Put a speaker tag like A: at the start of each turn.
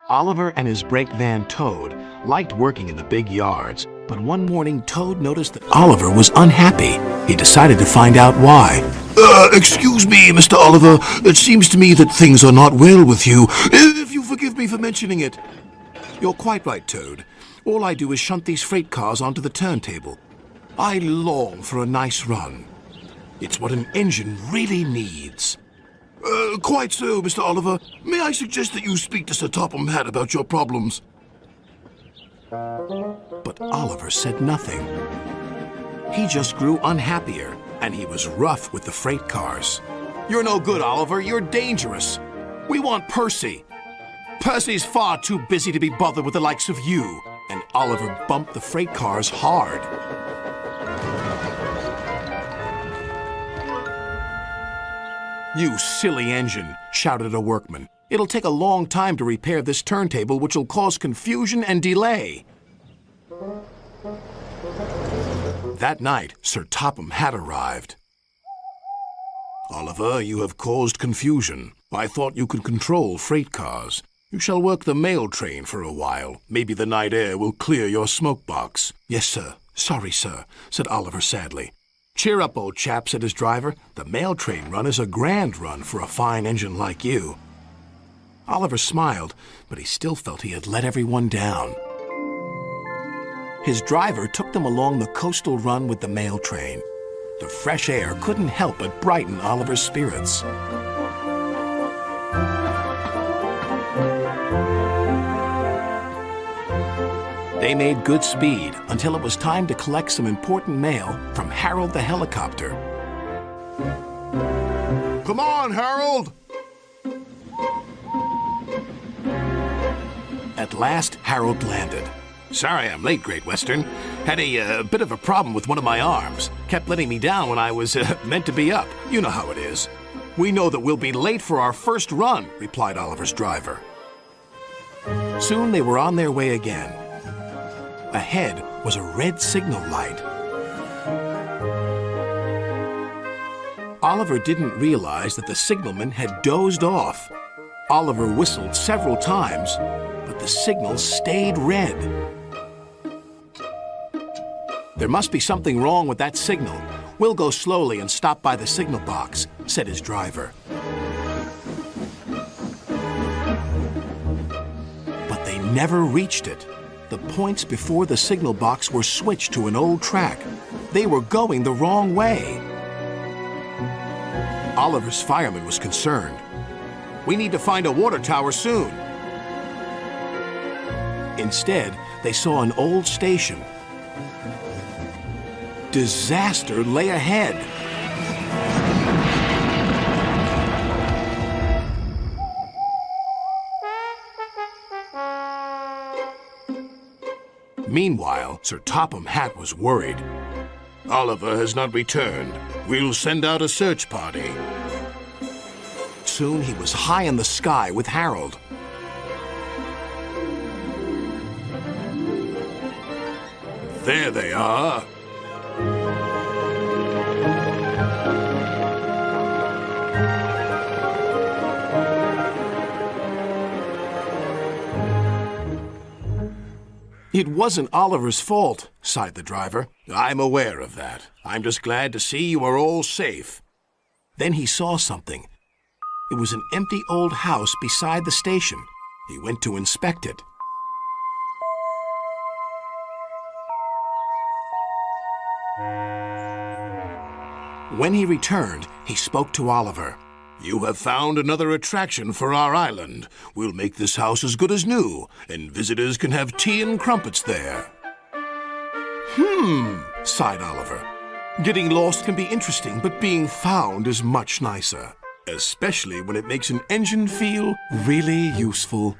A: Oliver and his brake van Toad liked working in the big yards, but one morning Toad noticed that Oliver was unhappy. He decided to find out why.
B: Excuse me, Mr. Oliver. It seems to me that things are not well with you, if you forgive me for mentioning it.
A: You're quite right, Toad. All I do is shunt these freight cars onto the turntable. I long for a nice run. It's what an engine really needs.
B: Quite so, Mr. Oliver. May I suggest that you speak to Sir Topham Hatt about your problems?
A: But Oliver said nothing. He just grew unhappier, and he was rough with the freight cars. You're no good, Oliver. You're dangerous. We want Percy. Percy's far too busy to be bothered with the likes of you. And Oliver bumped the freight cars hard. You silly engine, shouted a workman. It'll take a long time to repair this turntable, which will cause confusion and delay. That night, Sir Topham Hatt arrived.
B: Oliver, you have caused confusion. I thought you could control freight cars. You shall work the mail train for a while. Maybe the night air will clear your smoke box.
A: Yes, sir. Sorry, sir, said Oliver sadly. Cheer up, old chap, said his driver. The mail train run is a grand run for a fine engine like you. Oliver smiled, but he still felt he had let everyone down. His driver took them along the coastal run with the mail train. The fresh air couldn't help but brighten Oliver's spirits. They made good speed until it was time to collect some important mail from Harold the helicopter.
B: Come on, Harold!
A: At last, Harold landed. Sorry I'm late, Great Western. Had a bit of a problem with one of my arms. Kept letting me down when I was meant to be up. You know how it is. We know that we'll be late for our first run, replied Oliver's driver. Soon they were on their way again. Ahead was a red signal light. Oliver didn't realize that the signalman had dozed off. Oliver whistled several times, but the signal stayed red. There must be something wrong with that signal. We'll go slowly and stop by the signal box, said his driver. But they never reached it. The points before the signal box were switched to an old track. They were going the wrong way. Oliver's fireman was concerned. We need to find a water tower soon. Instead, they saw an old station. Disaster lay ahead. Meanwhile, Sir Topham Hatt was worried.
B: Oliver has not returned. We'll send out a search party.
A: Soon he was high in the sky with Harold.
B: There they are.
A: It wasn't Oliver's fault, sighed the driver.
B: I'm aware of that. I'm just glad to see you are all safe.
A: Then he saw something. It was an empty old house beside the station. He went to inspect it. When he returned, he spoke to Oliver.
B: You have found another attraction for our island. We'll make this house as good as new, and visitors can have tea and crumpets there.
A: Sighed Oliver. Getting lost can be interesting, but being found is much nicer. Especially when it makes an engine feel really useful.